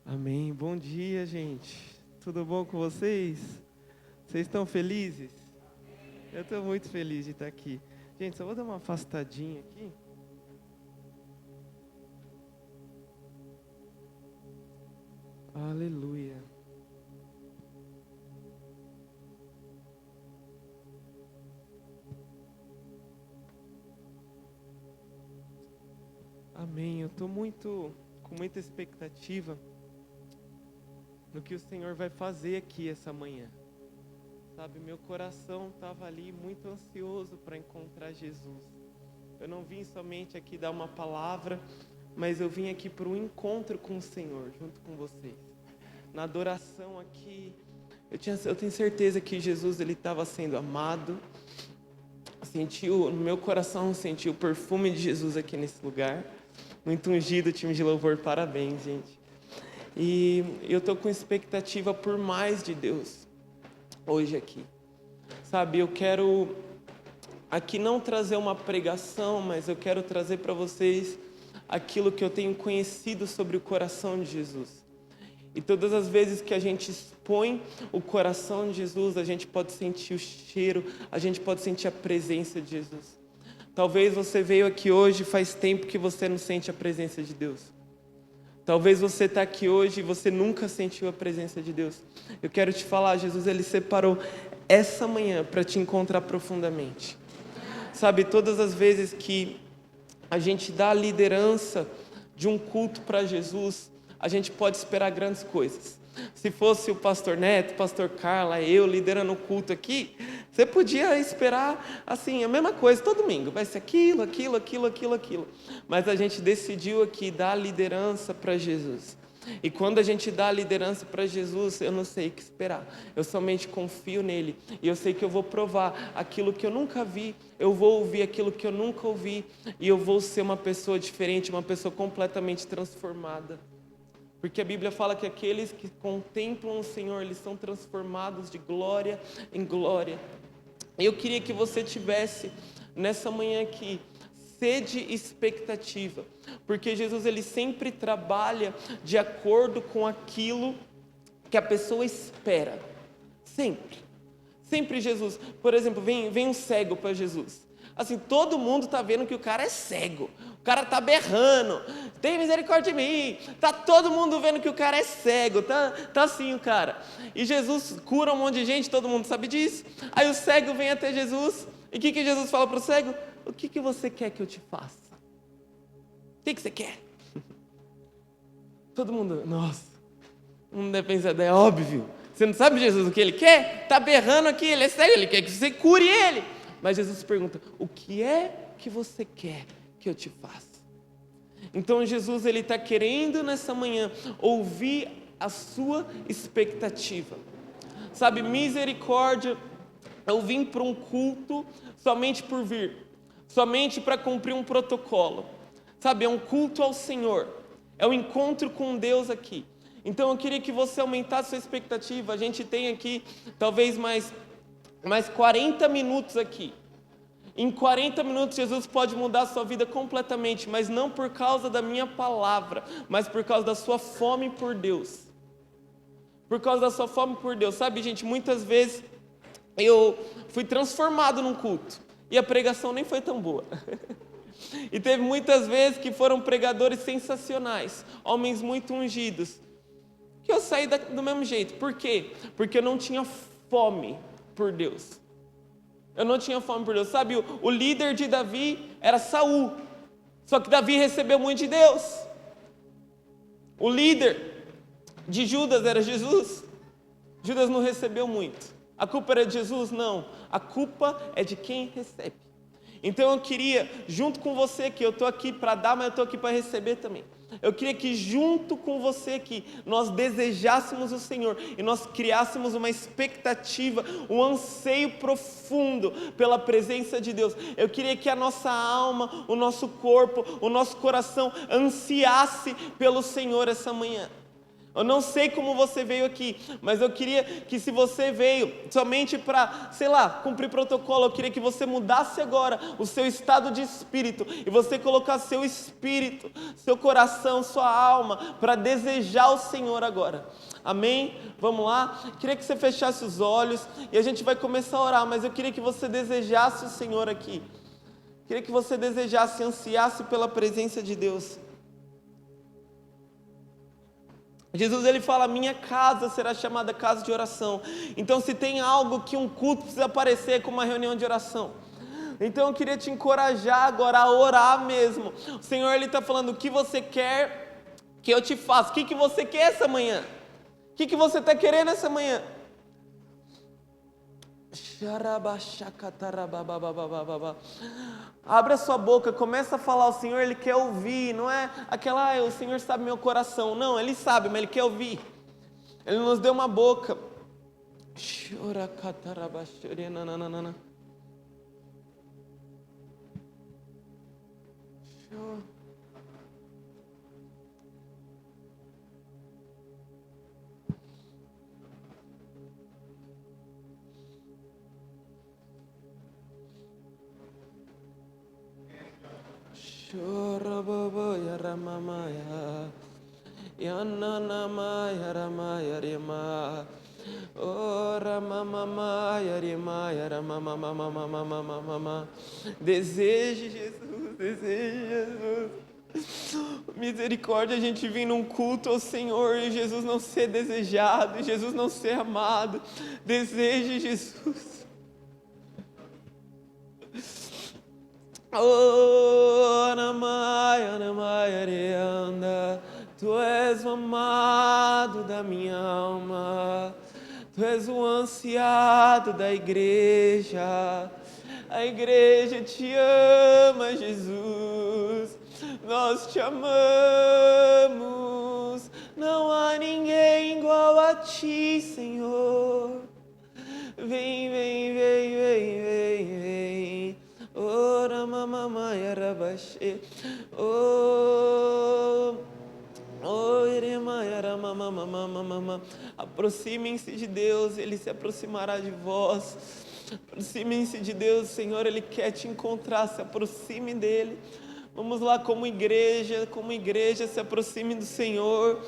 Amém. Bom dia, gente. Tudo bom com vocês? Vocês estão felizes? Eu estou muito feliz de estar aqui. Gente, só vou dar uma afastadinha aqui. Aleluia. Amém. Eu estou com muita expectativa no que o Senhor vai fazer aqui essa manhã. Sabe, meu coração estava ali muito ansioso para encontrar Jesus. Eu não vim somente aqui dar uma palavra, mas eu vim aqui para um encontro com o Senhor, junto com vocês. Na adoração aqui, eu tenho certeza que Jesus ele estava sendo amado. No meu coração, senti o perfume de Jesus aqui nesse lugar. Muito ungido, time de louvor, parabéns, gente. E eu estou com expectativa por mais de Deus hoje aqui. Sabe, eu quero aqui não trazer uma pregação, mas eu quero trazer para vocês aquilo que eu tenho conhecido sobre o coração de Jesus. E todas as vezes que a gente expõe o coração de Jesus, a gente pode sentir o cheiro, a gente pode sentir a presença de Jesus. Talvez você veio aqui hoje e faz tempo que você não sente a presença de Deus. Talvez você está aqui hoje e você nunca sentiu a presença de Deus. Eu quero te falar, Jesus ele separou essa manhã para te encontrar profundamente. Sabe, todas as vezes que a gente dá a liderança de um culto para Jesus, a gente pode esperar grandes coisas. Se fosse o pastor Neto, o pastor Carla, eu liderando o culto aqui, você podia esperar assim, a mesma coisa todo domingo, vai ser aquilo. Mas a gente decidiu aqui dar a liderança para Jesus. E quando a gente dá a liderança para Jesus, eu não sei o que esperar. Eu somente confio nele. E eu sei que eu vou provar aquilo que eu nunca vi. Eu vou ouvir aquilo que eu nunca ouvi. E eu vou ser uma pessoa diferente, uma pessoa completamente transformada. Porque a Bíblia fala que aqueles que contemplam o Senhor, eles são transformados de glória em glória. Eu queria que você tivesse, nessa manhã aqui, sede e expectativa. Porque Jesus, ele sempre trabalha de acordo com aquilo que a pessoa espera. Sempre. Sempre Jesus. Por exemplo, vem um cego para Jesus. Assim, todo mundo está vendo que o cara é cego. O cara está berrando. Tem misericórdia de mim. Está todo mundo vendo que o cara é cego. Tá assim o cara. E Jesus cura um monte de gente, todo mundo sabe disso. Aí o cego vem até Jesus. E o que Jesus fala para o cego? O que você quer que eu te faça? O que você quer? Todo mundo, nossa. Não deve pensar, é óbvio. Você não sabe Jesus o que ele quer? Está berrando aqui, ele é cego, ele quer que você cure ele. Mas Jesus pergunta, o que é que você quer que eu te faça? Então Jesus ele está querendo nessa manhã ouvir a sua expectativa. Sabe, misericórdia, eu vim para um culto somente por vir, somente para cumprir um protocolo. Sabe, é um culto ao Senhor, é um encontro com Deus aqui. Então eu queria que você aumentasse a sua expectativa. A gente tem aqui talvez mais 40 minutos aqui. Em 40 minutos Jesus pode mudar a sua vida completamente, mas não por causa da minha palavra, mas por causa da sua fome por Deus. Por causa da sua fome por Deus. Sabe, gente, muitas vezes eu fui transformado num culto e a pregação nem foi tão boa. E teve muitas vezes que foram pregadores sensacionais, homens muito ungidos, que eu saí do mesmo jeito. Por quê? Porque eu não tinha fome por Deus. Eu não tinha fome por Deus. Sabe, o líder de Davi era Saul. Só que Davi recebeu muito de Deus. O líder de Judas era Jesus. Judas não recebeu muito. A culpa era de Jesus? Não. A culpa é de quem recebe. Então eu queria, junto com você, que eu estou aqui para dar, mas eu estou aqui para receber também. Eu queria que junto com você aqui, nós desejássemos o Senhor e nós criássemos uma expectativa, um anseio profundo pela presença de Deus. Eu queria que a nossa alma, o nosso corpo, o nosso coração ansiasse pelo Senhor essa manhã. Eu não sei como você veio aqui, mas eu queria que, se você veio somente para, sei lá, cumprir protocolo, eu queria que você mudasse agora o seu estado de espírito e você colocasse seu espírito, seu coração, sua alma para desejar o Senhor agora. Amém? Vamos lá? Queria que você fechasse os olhos e a gente vai começar a orar, mas eu queria que você desejasse o Senhor aqui. Queria que você desejasse, ansiasse pela presença de Deus. Jesus, ele fala: minha casa será chamada casa de oração. Então, se tem algo que um culto precisa aparecer, é como uma reunião de oração. Então, eu queria te encorajar agora a orar mesmo. O Senhor, ele está falando: o que você quer que eu te faça? O que você quer essa manhã? O que você está querendo essa manhã? Abre a sua boca, começa a falar. O Senhor, ele quer ouvir. Não é aquela, o Senhor sabe meu coração. Não, ele sabe, mas ele quer ouvir. Ele nos deu uma boca. Deseje Jesus, deseje Jesus. Misericórdia, a gente vir num culto ao Senhor e Jesus não ser desejado, e Jesus não ser amado. Deseje Jesus. Oh, Tu és o amado da minha alma, Tu és o ansiado da igreja. A igreja te ama, Jesus. Nós te amamos. Não há ninguém igual a Ti, Senhor. Vem, vem, vem, vem, vem, vem. Ora, mamamai, arabaxê. Oh, oh, iremai, aramamamamamamama. Aproximem-se de Deus, Ele se aproximará de vós. Aproximem-se de Deus, Senhor, Ele quer te encontrar. Se aproxime dEle. Vamos lá, como igreja, se aproxime do Senhor.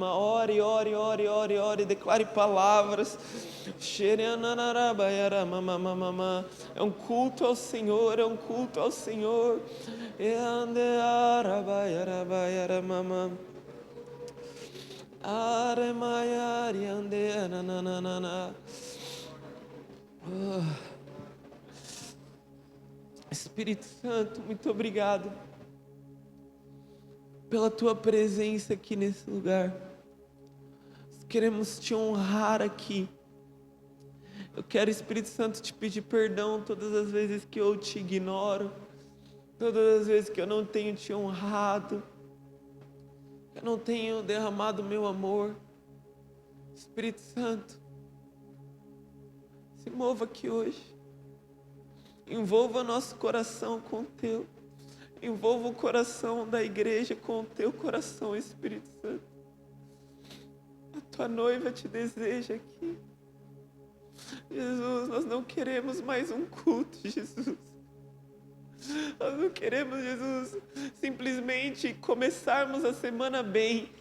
Ore, ore, ore, ore, ore, declare palavras. É um culto ao Senhor, é um culto ao Senhor. Espírito Santo, muito obrigado pela Tua presença aqui nesse lugar. Nós queremos Te honrar aqui. Eu quero, Espírito Santo, Te pedir perdão todas as vezes que eu Te ignoro, todas as vezes que eu não tenho Te honrado, que eu não tenho derramado meu amor. Espírito Santo, se mova aqui hoje. Envolva nosso coração com o Teu. Envolva o coração da igreja com o Teu coração, Espírito Santo. A Tua noiva te deseja aqui. Jesus, nós não queremos mais um culto, Jesus. Nós não queremos, Jesus, simplesmente começarmos a semana bem.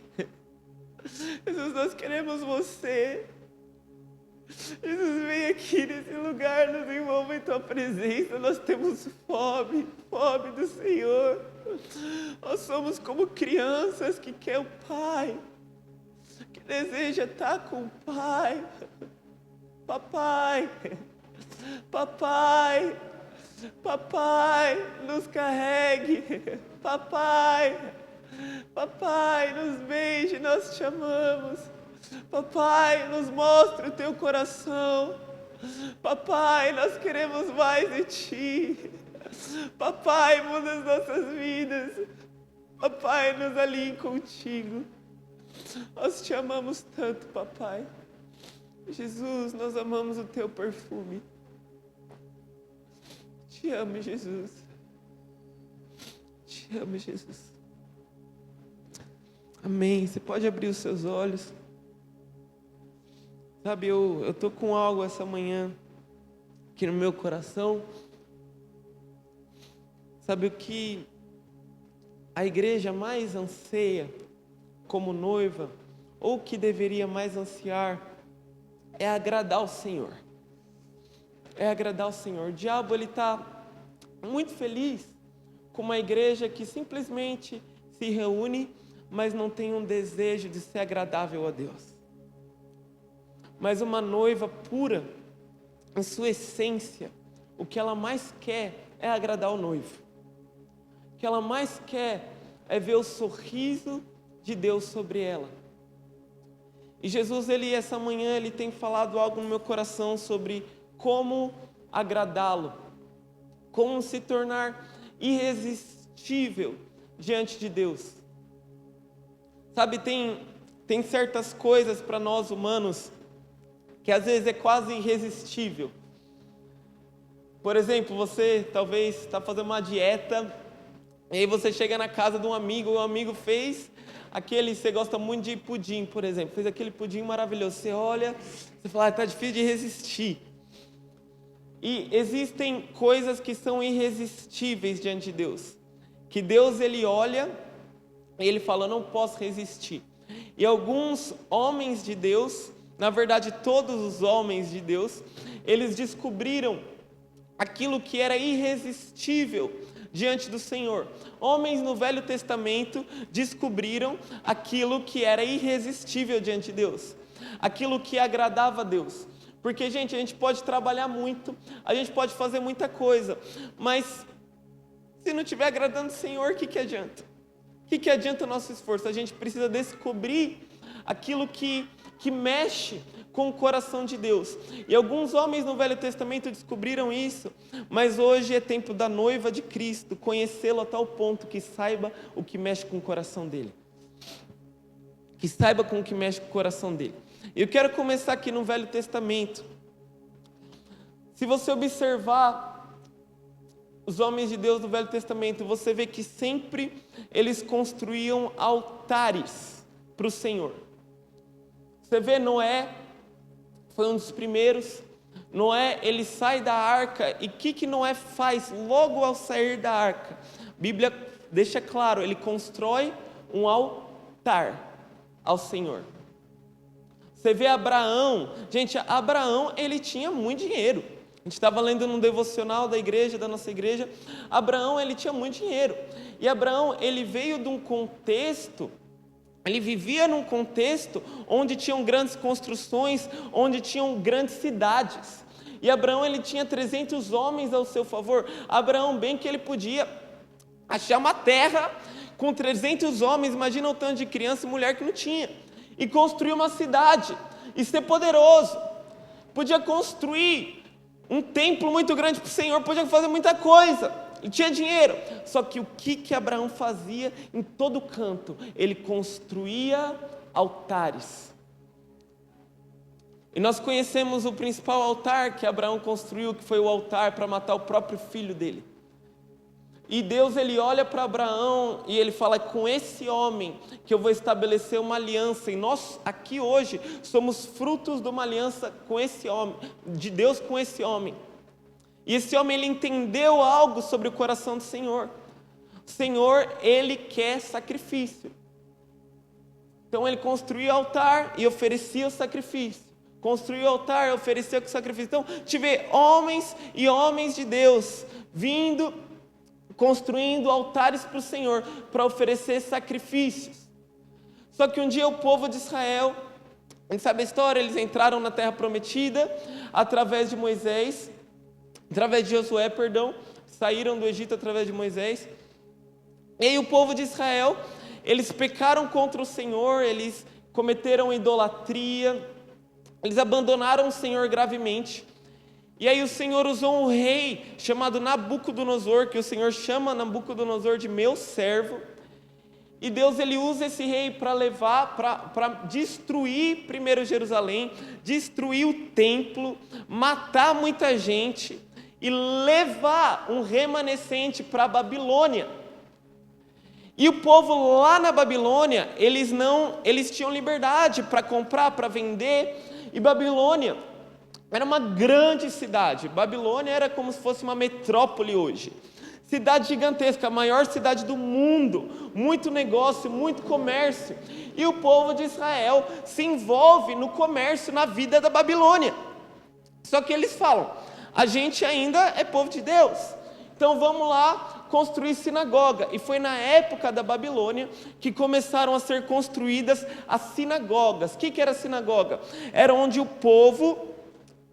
Jesus, nós queremos Você. Jesus, vem aqui nesse lugar, nos envolva em Tua presença. Nós temos fome, fome do Senhor. Nós somos como crianças que quer o Pai, que deseja estar com o Pai. Papai, papai, papai, nos carregue. Papai, papai, nos beije, nós te amamos. Papai, nos mostre o Teu coração. Papai, nós queremos mais de Ti. Papai, muda as nossas vidas. Papai, nos alinhe contigo. Nós te amamos tanto, papai. Jesus, nós amamos o Teu perfume. Te amo, Jesus. Te amo, Jesus. Amém. Você pode abrir os seus olhos. Sabe, eu tô com algo essa manhã aqui no meu coração. Sabe o que a igreja mais anseia como noiva, ou que deveria mais ansiar, é agradar o Senhor. É agradar o Senhor. O diabo, ele está muito feliz com uma igreja que simplesmente se reúne, mas não tem um desejo de ser agradável a Deus. Mas uma noiva pura, em sua essência, o que ela mais quer é agradar o noivo. O que ela mais quer é ver o sorriso de Deus sobre ela. E Jesus, essa manhã, ele tem falado algo no meu coração sobre como agradá-lo, como se tornar irresistível diante de Deus. Sabe, tem certas coisas para nós humanos que às vezes é quase irresistível. Por exemplo, você talvez está fazendo uma dieta, e aí você chega na casa de um amigo, o amigo fez você gosta muito de pudim, por exemplo, fez aquele pudim maravilhoso, você olha, você fala, está difícil de resistir. E existem coisas que são irresistíveis diante de Deus, que Deus, ele olha e ele fala, não posso resistir. E alguns homens de Deus, na verdade todos os homens de Deus, eles descobriram aquilo que era irresistível diante do Senhor. Homens no Velho Testamento descobriram aquilo que era irresistível diante de Deus, aquilo que agradava a Deus. Porque, gente, a gente pode trabalhar muito, a gente pode fazer muita coisa, mas se não estiver agradando o Senhor, o que adianta? O que adianta o nosso esforço? A gente precisa descobrir aquilo que mexe com o coração de Deus. E alguns homens no Velho Testamento descobriram isso, mas hoje é tempo da noiva de Cristo conhecê-lo a tal ponto que saiba o que mexe com o coração dele. Que saiba com o que mexe com o coração dele. Eu quero começar aqui no Velho Testamento. Se você observar os homens de Deus do Velho Testamento, você vê que sempre eles construíam altares para o Senhor. Você vê Noé, foi um dos primeiros. Noé, ele sai da arca, e o que Noé faz logo ao sair da arca? A Bíblia deixa claro, ele constrói um altar ao Senhor. Você vê Abraão, gente, Abraão, ele tinha muito dinheiro. A gente estava lendo num devocional da igreja, da nossa igreja, Abraão, ele tinha muito dinheiro. E Abraão, ele veio de um contexto, ele vivia num contexto onde tinham grandes construções, onde tinham grandes cidades. E Abraão, ele tinha 300 homens ao seu favor. Abraão, bem que ele podia achar uma terra com 300 homens, imagina o tanto de criança e mulher que não tinha, e construir uma cidade, e ser poderoso. Podia construir um templo muito grande para o Senhor, podia fazer muita coisa. Ele tinha dinheiro, só que o que Abraão fazia em todo canto? Ele construía altares. E nós conhecemos o principal altar que Abraão construiu, que foi o altar para matar o próprio filho dele. E Deus, ele olha para Abraão e ele fala, com esse homem que eu vou estabelecer uma aliança. E nós aqui hoje somos frutos de uma aliança com esse homem, de Deus com esse homem. E esse homem, ele entendeu algo sobre o coração do Senhor. O Senhor, ele quer sacrifício. Então ele construiu o altar e oferecia o sacrifício. Construiu o altar e oferecia o sacrifício. Então, tive homens e homens de Deus vindo, construindo altares para o Senhor, para oferecer sacrifícios. Só que um dia o povo de Israel, a gente sabe a história, eles entraram na terra prometida através de Moisés, através de Josué, saíram do Egito através de Moisés. E aí o povo de Israel, eles pecaram contra o Senhor, eles cometeram idolatria, eles abandonaram o Senhor gravemente. E aí o Senhor usou um rei chamado Nabucodonosor, que o Senhor chama Nabucodonosor de meu servo. E Deus, ele usa esse rei para levar, para destruir primeiro Jerusalém, destruir o templo, matar muita gente e levar um remanescente para a Babilônia. E o povo lá na Babilônia, eles tinham liberdade para comprar, para vender. E Babilônia era uma grande cidade. Babilônia era como se fosse uma metrópole hoje. Cidade gigantesca, a maior cidade do mundo. Muito negócio, muito comércio. E o povo de Israel se envolve no comércio, na vida da Babilônia. Só que eles falam, a gente ainda é povo de Deus. Então vamos lá construir sinagoga. E foi na época da Babilônia que começaram a ser construídas as sinagogas. O que era sinagoga? Era onde o povo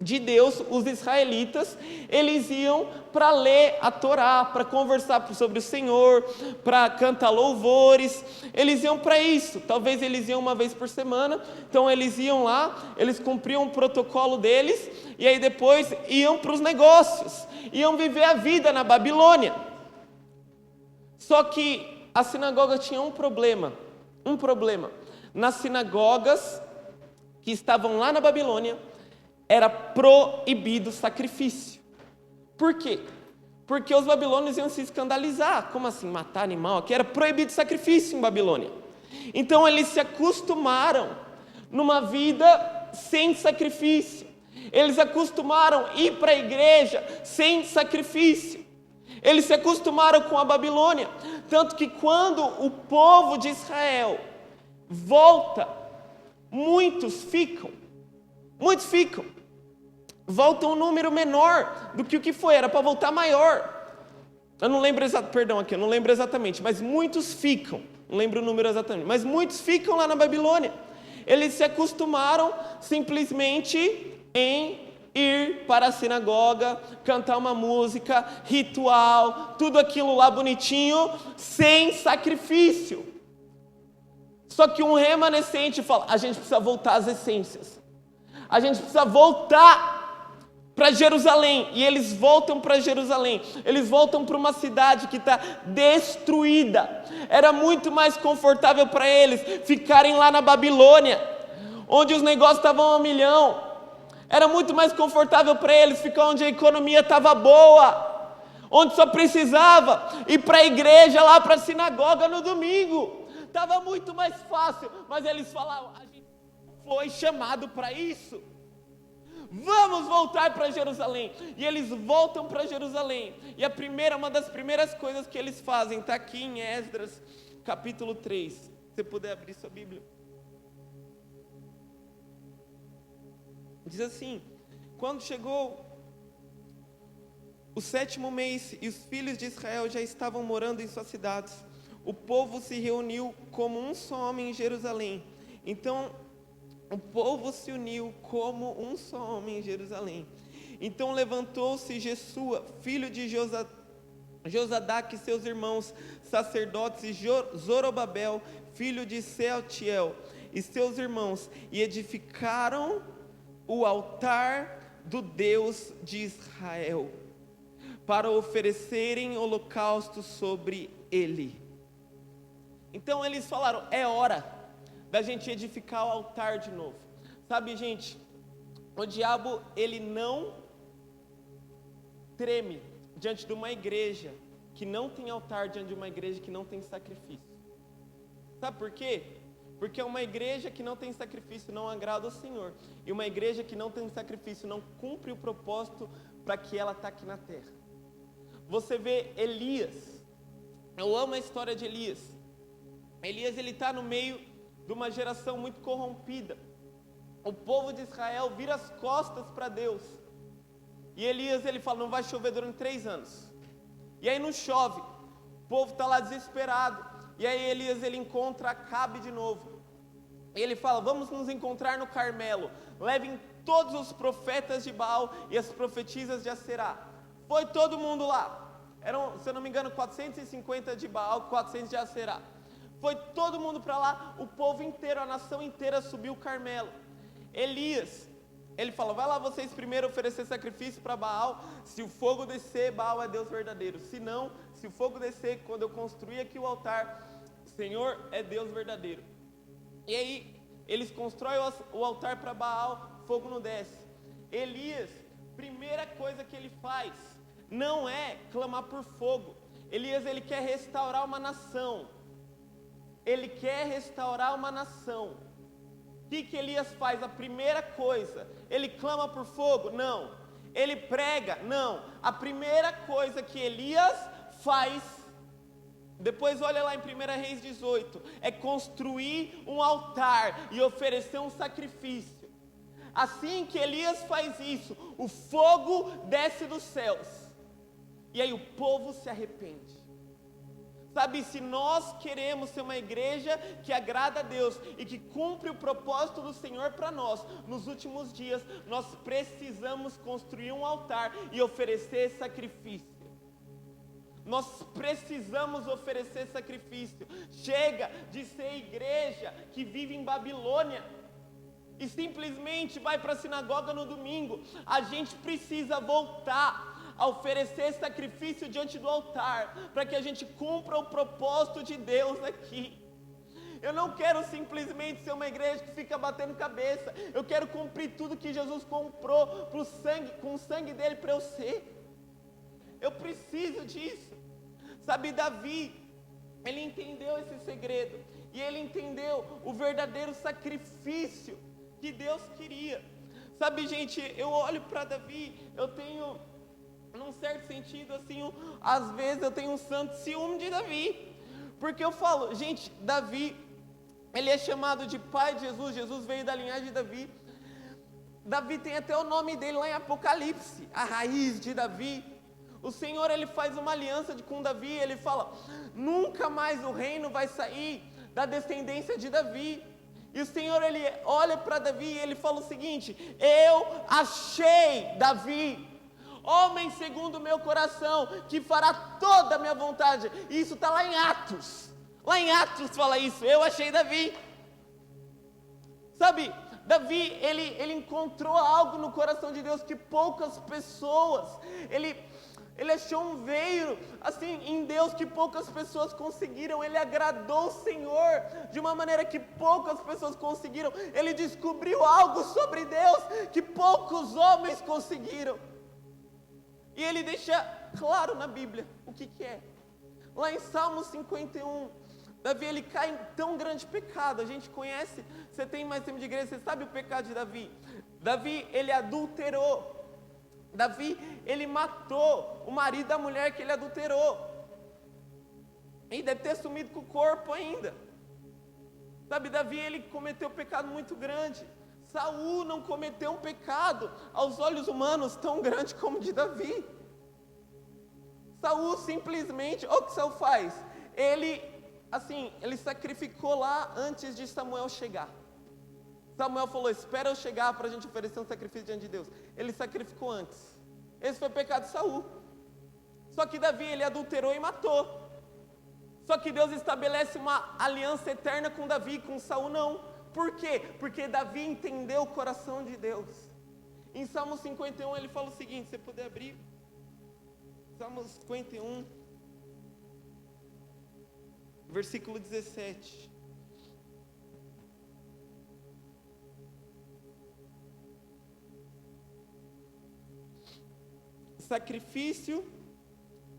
de Deus, os israelitas, eles iam para ler a Torá, para conversar sobre o Senhor, para cantar louvores. Eles iam para isso. Talvez eles iam uma vez por semana. Então eles iam lá, eles cumpriam o protocolo deles, e aí depois iam para os negócios, iam viver a vida na Babilônia. Só que a sinagoga tinha um problema. Nas sinagogas que estavam lá na Babilônia, era proibido sacrifício. Por quê? Porque os babilônios iam se escandalizar. Como assim, matar animal? Aqui era proibido sacrifício em Babilônia. Então eles se acostumaram numa vida sem sacrifício. Eles acostumaram a ir para a igreja sem sacrifício. Eles se acostumaram com a Babilônia. Tanto que quando o povo de Israel volta, muitos ficam. Volta um número menor do que o que foi, era para voltar maior. Eu não lembro exatamente, mas muitos ficam. Não lembro o número exatamente, mas muitos ficam lá na Babilônia. Eles se acostumaram simplesmente em ir para a sinagoga, cantar uma música, ritual, tudo aquilo lá bonitinho, sem sacrifício. Só que um remanescente fala, a gente precisa voltar às essências. A gente precisa voltar para Jerusalém. E eles voltam para Jerusalém. Eles voltam para uma cidade que está destruída. Era muito mais confortável para eles ficarem lá na Babilônia, onde os negócios estavam a milhão. Era muito mais confortável para eles ficar onde a economia estava boa, onde só precisava ir para a igreja, lá para a sinagoga no domingo. Estava muito mais fácil, mas eles falavam, a gente foi chamado para isso. Vamos voltar para Jerusalém. E eles voltam para Jerusalém. E uma das primeiras coisas que eles fazem, está aqui em Esdras, capítulo 3. Se você puder abrir sua Bíblia. Diz assim, quando chegou o 7º mês e os filhos de Israel já estavam morando em suas cidades, o povo se reuniu como um só homem em Jerusalém. Então, o povo se uniu como um só homem em Jerusalém. Então levantou-se Jesua, filho de Josadaque, e seus irmãos sacerdotes, e Zorobabel, filho de Sealtiel, e seus irmãos, e edificaram o altar do Deus de Israel, para oferecerem holocaustos sobre ele. Então eles falaram, é hora da gente edificar o altar de novo. Sabe, gente, o diabo, ele não treme diante de uma igreja que não tem altar, diante de uma igreja que não tem sacrifício. Sabe por quê? Porque uma igreja que não tem sacrifício não agrada ao Senhor. E uma igreja que não tem sacrifício não cumpre o propósito para que ela está aqui na terra. Você vê Elias. Eu amo a história de Elias. Elias, ele está no meio de uma geração muito corrompida. O povo de Israel vira as costas para Deus. E Elias, ele fala, não vai chover durante 3 anos. E aí não chove. O povo está lá desesperado. E aí Elias, ele encontra Acabe de novo. E ele fala, vamos nos encontrar no Carmelo. Levem todos os profetas de Baal e as profetisas de Aserá. Foi todo mundo lá. Eram, se eu não me engano, 450 de Baal, 400 de Aserá. Foi todo mundo para lá, o povo inteiro, a nação inteira subiu o Carmelo. Elias, ele fala, vai lá vocês primeiro oferecer sacrifício para Baal. Se o fogo descer, Baal é Deus verdadeiro. Se não, se o fogo descer, quando eu construir aqui o altar, o Senhor é Deus verdadeiro. E aí, eles constroem o altar para Baal, fogo não desce. Elias, primeira coisa que ele faz, não é clamar por fogo. Elias, ele quer restaurar uma nação. ele quer restaurar uma nação. O que Elias faz? A primeira coisa, ele clama por fogo? Não. Ele prega? Não. A primeira coisa que Elias faz, depois olha lá em 1 Reis 18, é construir um altar e oferecer um sacrifício. Assim que Elias faz isso, o fogo desce dos céus, e aí o povo se arrepende. Sabe, se nós queremos ser uma igreja que agrada a Deus e que cumpre o propósito do Senhor para nós, nos últimos dias, nós precisamos construir um altar e oferecer sacrifício. Nós precisamos oferecer sacrifício. Chega de ser igreja que vive em Babilônia e simplesmente vai para a sinagoga no domingo. A gente precisa voltar a oferecer sacrifício diante do altar, para que a gente cumpra o propósito de Deus aqui. Eu não quero simplesmente ser uma igreja que fica batendo cabeça. Eu quero cumprir tudo que Jesus comprou com o sangue dele para eu ser. Eu preciso disso. Sabe, Davi, ele entendeu esse segredo, e ele entendeu o verdadeiro sacrifício que Deus queria. Sabe, gente, eu olho para Davi, eu tenho, num certo sentido, assim, às vezes eu tenho um santo ciúme de Davi, porque eu falo, gente, Davi, ele é chamado de pai de Jesus, Jesus veio da linhagem de Davi. Davi tem até o nome dele lá em Apocalipse, a raiz de Davi. O Senhor, ele faz uma aliança com Davi, ele fala, nunca mais o reino vai sair da descendência de Davi. E o Senhor, ele olha para Davi e ele fala o seguinte: eu achei Davi, homem segundo o meu coração, que fará toda a minha vontade. E isso está lá em Atos fala isso, eu achei Davi. Sabe, Davi, ele encontrou algo no coração de Deus que poucas pessoas, ele achou um veio, assim, em Deus que poucas pessoas conseguiram. Ele agradou o Senhor de uma maneira que poucas pessoas conseguiram. Ele descobriu algo sobre Deus que poucos homens conseguiram. E ele deixa claro na Bíblia o que é. Lá em Salmo 51, Davi, ele cai em tão grande pecado. A gente conhece, você tem mais tempo de igreja, você sabe o pecado de Davi. Davi, ele adulterou. Davi, ele matou o marido da mulher que ele adulterou. E deve ter sumido com o corpo ainda. Sabe, Davi, ele cometeu um pecado muito grande. Saul não cometeu um pecado aos olhos humanos tão grande como o de Davi. Saul simplesmente, olha o que Saul faz. Ele sacrificou lá antes de Samuel chegar. Samuel falou, espera eu chegar para a gente oferecer um sacrifício diante de Deus. Ele sacrificou antes. Esse foi o pecado de Saul. Só que Davi, ele adulterou e matou. Só que Deus estabelece uma aliança eterna com Davi, com Saul não. Por quê? Porque Davi entendeu o coração de Deus. Em Salmo 51 ele fala o seguinte, se você puder abrir. Salmo 51, versículo 17. Sacrifício,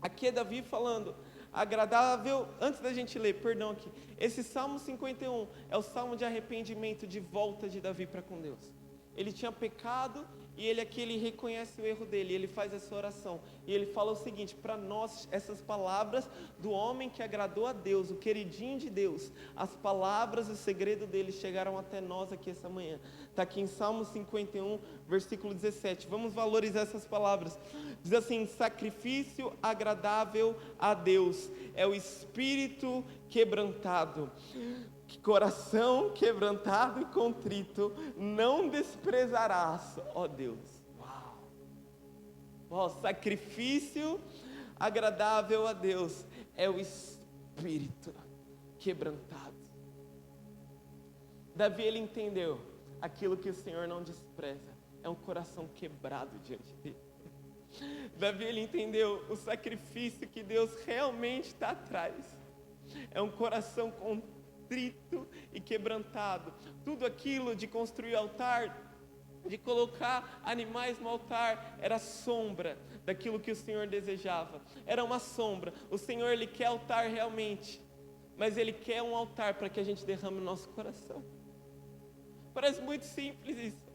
aqui é Davi falando, agradável, antes da gente ler, perdão aqui, esse Salmo 51 é o salmo de arrependimento, de volta de Davi para com Deus. Ele tinha pecado e ele reconhece o erro dele, ele faz essa oração, e ele fala o seguinte, para nós, essas palavras do homem que agradou a Deus, o queridinho de Deus, as palavras e o segredo dele chegaram até nós aqui essa manhã. Está aqui em Salmo 51, versículo 17, vamos valorizar essas palavras. Diz assim, sacrifício agradável a Deus, é o espírito quebrantado, coração quebrantado e contrito, não desprezarás, ó Deus. Uau, sacrifício agradável a Deus, é o espírito quebrantado. Davi, ele entendeu aquilo que o Senhor não despreza, é um coração quebrado diante dele. Davi, ele entendeu o sacrifício que Deus realmente está atrás, é um coração contrito e quebrantado. Tudo aquilo de construir altar, de colocar animais no altar, era sombra daquilo que o Senhor desejava, era uma sombra. O Senhor, ele quer altar realmente, mas Ele quer um altar para que a gente derrame o nosso coração. Parece muito simples isso,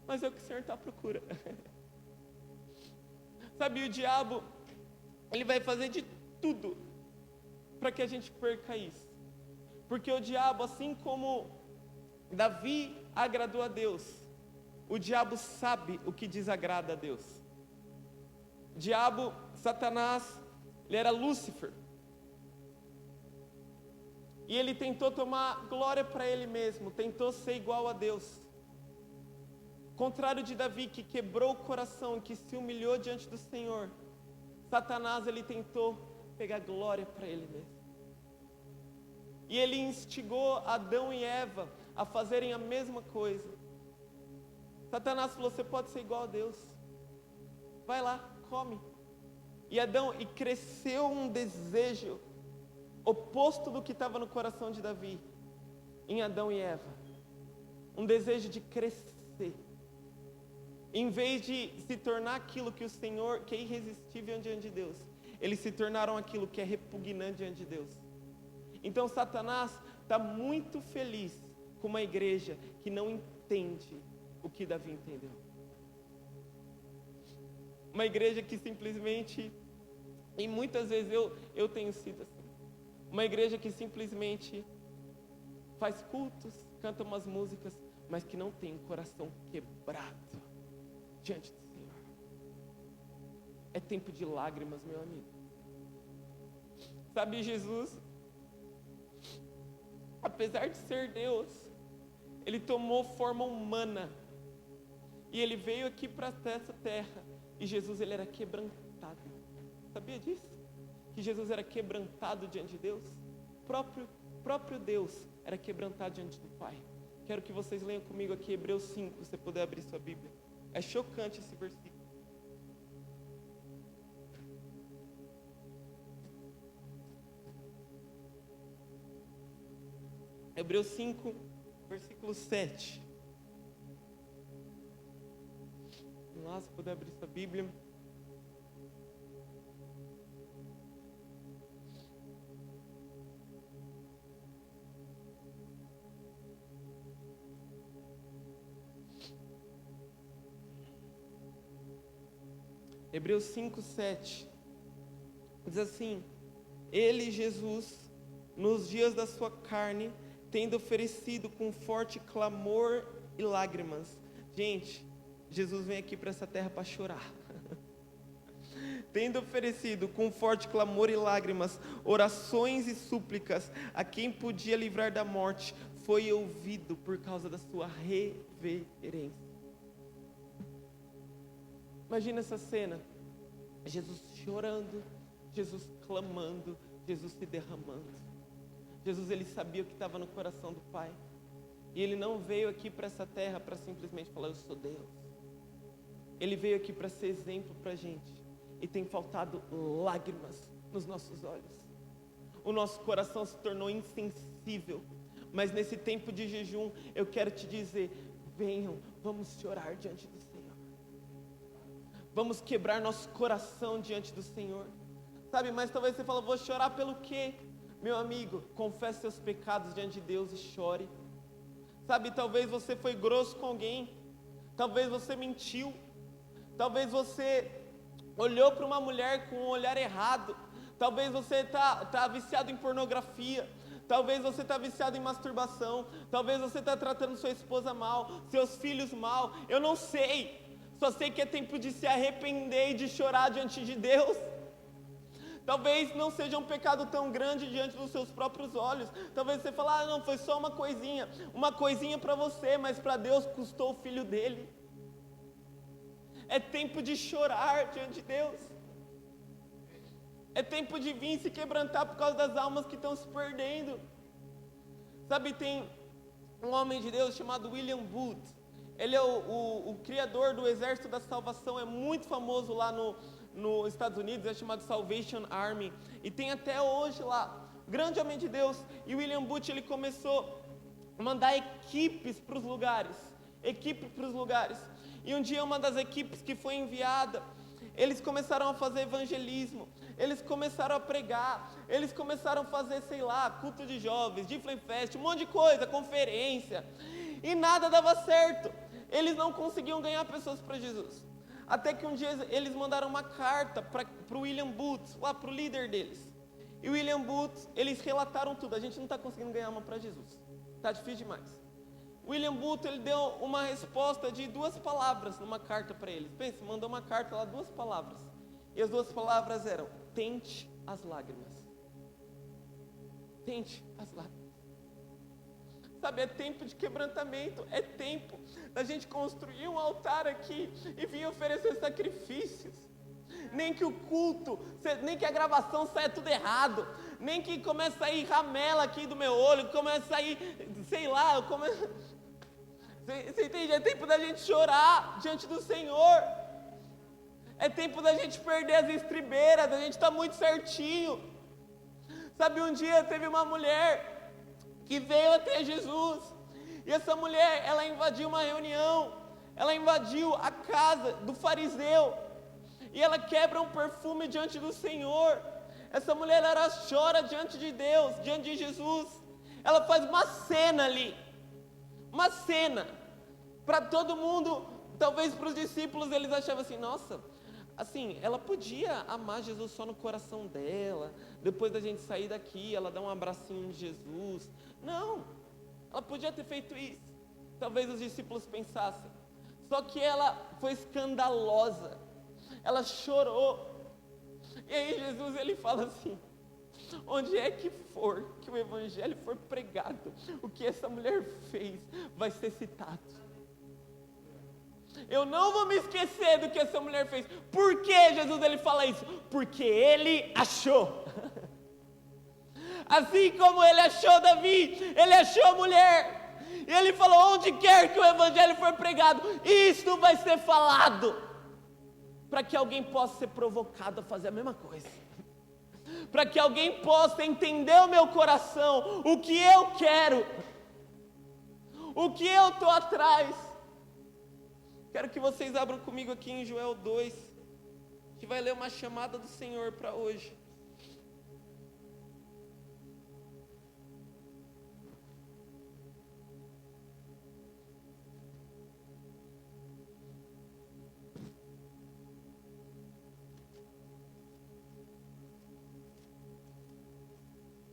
mas é o que o Senhor está à procura. Sabe, o diabo, ele vai fazer de tudo para que a gente perca isso. Porque o diabo, assim como Davi agradou a Deus, o diabo sabe o que desagrada a Deus. O diabo, Satanás, ele era Lúcifer. E ele tentou tomar glória para ele mesmo, tentou ser igual a Deus. Contrário de Davi, que quebrou o coração, que se humilhou diante do Senhor, Satanás, ele tentou pegar glória para ele mesmo. E ele instigou Adão e Eva a fazerem a mesma coisa. Satanás falou: você pode ser igual a Deus, vai lá, come. E cresceu um desejo oposto do que estava no coração de Davi, em Adão e Eva. Um desejo de crescer. Em vez de se tornar aquilo que o Senhor, que é irresistível diante de Deus, eles se tornaram aquilo que é repugnante diante de Deus. Então Satanás está muito feliz com uma igreja que não entende o que Davi entendeu. Uma igreja que simplesmente, e muitas vezes eu tenho sido assim, uma igreja que simplesmente faz cultos, canta umas músicas, mas que não tem um coração quebrado diante do Senhor. É tempo de lágrimas, meu amigo. Sabe, Jesus, apesar de ser Deus, Ele tomou forma humana. E Ele veio aqui para essa terra. E Jesus, Ele era quebrantado. Sabia disso? Que Jesus era quebrantado diante de Deus? Próprio Deus era quebrantado diante do Pai. Quero que vocês leiam comigo aqui Hebreus 5, se você puder abrir sua Bíblia. É chocante esse versículo. Hebreus 5, versículo 7. Vamos lá, se puder abrir sua Bíblia. Hebreus 5, 7. Diz assim: Ele, Jesus, nos dias da sua carne, tendo oferecido com forte clamor e lágrimas. Gente, Jesus vem aqui para essa terra para chorar. Tendo oferecido com forte clamor e lágrimas, orações e súplicas a quem podia livrar da morte, foi ouvido por causa da sua reverência. Imagina essa cena, Jesus chorando, Jesus clamando, Jesus se derramando. Jesus, ele sabia o que estava no coração do Pai. E ele não veio aqui para essa terra para simplesmente falar: eu sou Deus. Ele veio aqui para ser exemplo para a gente. E tem faltado lágrimas nos nossos olhos. O nosso coração se tornou insensível. Mas nesse tempo de jejum, eu quero te dizer: venham, vamos chorar diante do Senhor. Vamos quebrar nosso coração diante do Senhor. Sabe, mas talvez você fale: vou chorar pelo quê? Meu amigo, confesse seus pecados diante de Deus e chore. Sabe, talvez você foi grosso com alguém. Talvez você mentiu. Talvez você olhou para uma mulher com um olhar errado. Talvez você está viciado em pornografia. Talvez você está viciado em masturbação. Talvez você está tratando sua esposa mal, seus filhos mal. Eu não sei. Só sei que é tempo de se arrepender e de chorar diante de Deus. Talvez não seja um pecado tão grande diante dos seus próprios olhos. Talvez você fale: não, foi só uma coisinha para você, mas para Deus custou o filho dele. É tempo de chorar diante de Deus. É tempo de vir se quebrantar por causa das almas que estão se perdendo. Sabe, tem um homem de Deus chamado William Booth. Ele é o criador do Exército da Salvação, é muito famoso lá nos Estados Unidos, é chamado Salvation Army, e tem até hoje lá, grande homem de Deus. E o William Booth, ele começou a mandar equipes para os lugares, e um dia uma das equipes que foi enviada, eles começaram a fazer evangelismo, Eles começaram a pregar, eles começaram a fazer, sei lá, culto de jovens, de Flame Fest, um monte de coisa, conferência, e nada dava certo. Eles não conseguiam ganhar pessoas para Jesus. Até que um dia eles mandaram uma carta para o William Booth, lá para o líder deles. E o William Booth, eles relataram tudo: a gente não está conseguindo ganhar uma para Jesus, está difícil demais. William Booth, ele deu uma resposta de 2 palavras numa carta para eles. Pensa, mandou uma carta lá, 2 palavras. E as 2 palavras eram: tente as lágrimas. Tente as lágrimas. Sabe, é tempo de quebrantamento, é tempo da gente construir um altar aqui e vir oferecer sacrifícios. Nem que o culto, nem que a gravação saia tudo errado, nem que comece a sair ramela aqui do meu olho, comece a sair, sei lá, você entende? É tempo da gente chorar diante do Senhor. É tempo da gente perder as estribeiras, da gente estar muito certinho. Sabe, um dia teve uma mulher que veio até Jesus, e essa mulher, ela invadiu uma reunião, ela invadiu a casa do fariseu, e ela quebra um perfume diante do Senhor. Essa mulher, ela chora diante de Deus, diante de Jesus. Ela faz uma cena ali, uma cena, para todo mundo. Talvez para os discípulos, eles achavam assim: nossa, assim, ela podia amar Jesus só no coração dela, depois da gente sair daqui, ela dá um abracinho de Jesus. Não, ela podia ter feito isso. Talvez os discípulos pensassem. Só que ela foi escandalosa, ela chorou. E aí Jesus, ele fala assim: onde é que for que o evangelho for pregado, o que essa mulher fez vai ser citado. Eu não vou me esquecer do que essa mulher fez. Por que Jesus, ele fala isso? Porque ele achou. Assim como ele achou Davi, ele achou a mulher. E ele falou: onde quer que o evangelho for pregado, isto vai ser falado, para que alguém possa ser provocado a fazer a mesma coisa, para que alguém possa entender o meu coração, o que eu quero, o que eu estou atrás. Quero que vocês abram comigo aqui em Joel 2, que vai ler uma chamada do Senhor para hoje.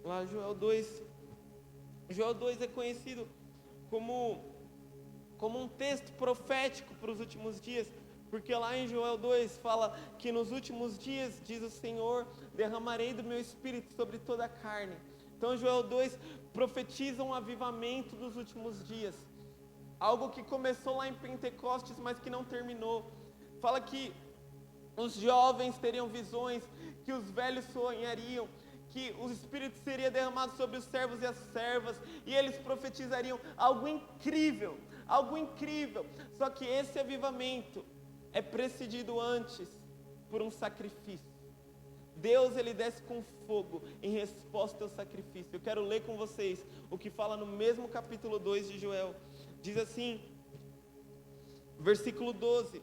Lá, Joel 2. Joel 2 é conhecido como um texto profético para os últimos dias, porque lá em Joel 2 fala que nos últimos dias, diz o Senhor, derramarei do meu espírito sobre toda a carne. Então Joel 2 profetiza um avivamento dos últimos dias, algo que começou lá em Pentecostes, mas que não terminou. Fala que os jovens teriam visões, que os velhos sonhariam, que o Espírito seria derramado sobre os servos e as servas, e eles profetizariam algo incrível, algo incrível. Só que esse avivamento é precedido antes por um sacrifício. Deus, ele desce com fogo em resposta ao sacrifício. Eu quero ler com vocês o que fala no mesmo capítulo 2 de Joel. Diz assim, versículo 12: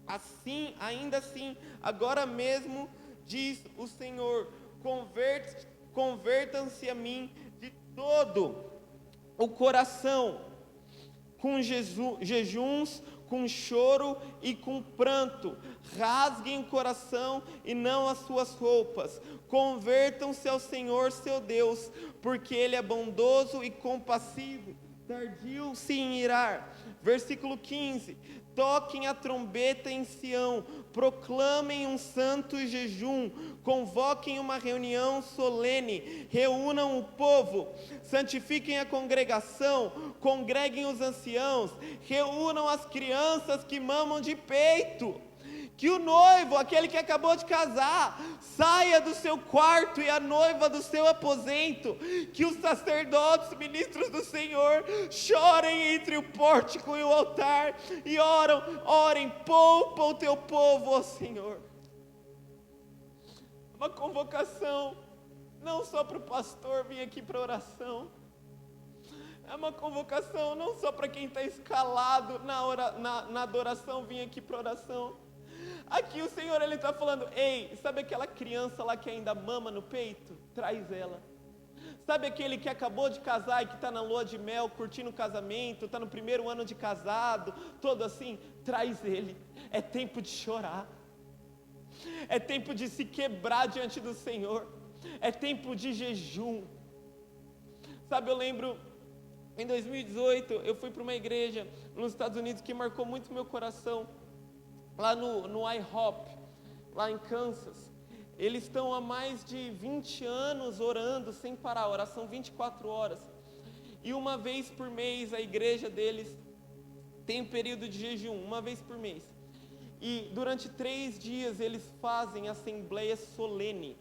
assim, ainda assim, agora mesmo, diz o Senhor, convertam-se a mim de todo o coração, com jejuns, com choro e com pranto, rasguem o coração e não as suas roupas, convertam-se ao Senhor seu Deus, porque Ele é bondoso e compassivo, tardio-se em irar. Versículo 15: toquem a trombeta em Sião, proclamem um santo jejum, convoquem uma reunião solene, reúnam o povo, santifiquem a congregação, congreguem os anciãos, reúnam as crianças que mamam de peito. Que o noivo, aquele que acabou de casar, saia do seu quarto e a noiva do seu aposento. Que os sacerdotes, ministros do Senhor, chorem entre o pórtico e o altar e orem, poupa o teu povo, ó Senhor. Uma convocação, não só para o pastor vir aqui para oração. É uma convocação não só para quem está escalado na adoração vir aqui para oração. Aqui o Senhor, Ele está falando, ei, sabe aquela criança lá que ainda mama no peito? Traz ela. Sabe aquele que acabou de casar e que está na lua de mel, curtindo o casamento, está no primeiro ano de casado, todo assim? Traz ele. É tempo de chorar. É tempo de se quebrar diante do Senhor. É tempo de jejum. Sabe, eu lembro, em 2018, eu fui para uma igreja nos Estados Unidos que marcou muito meu coração, lá no IHOP, lá em Kansas. Eles estão há mais de 20 anos orando sem parar, oração 24 horas. E uma vez por mês a igreja deles tem um período de jejum, uma vez por mês. E durante 3 dias eles fazem assembleia solene.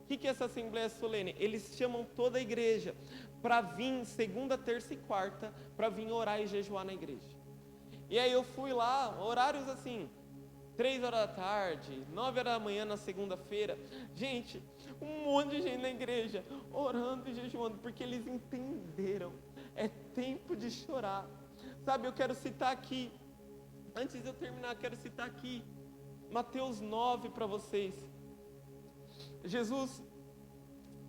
O que é essa assembleia solene? Eles chamam toda a igreja para vir segunda, terça e quarta, para vir orar e jejuar na igreja. E aí eu fui lá, horários assim, 3 horas da tarde, 9 horas da manhã na segunda-feira. Gente, um monte de gente na igreja, orando e jejuando, porque eles entenderam, é tempo de chorar. Sabe, eu quero citar aqui, antes de eu terminar, quero citar aqui, Mateus 9 para vocês. Jesus,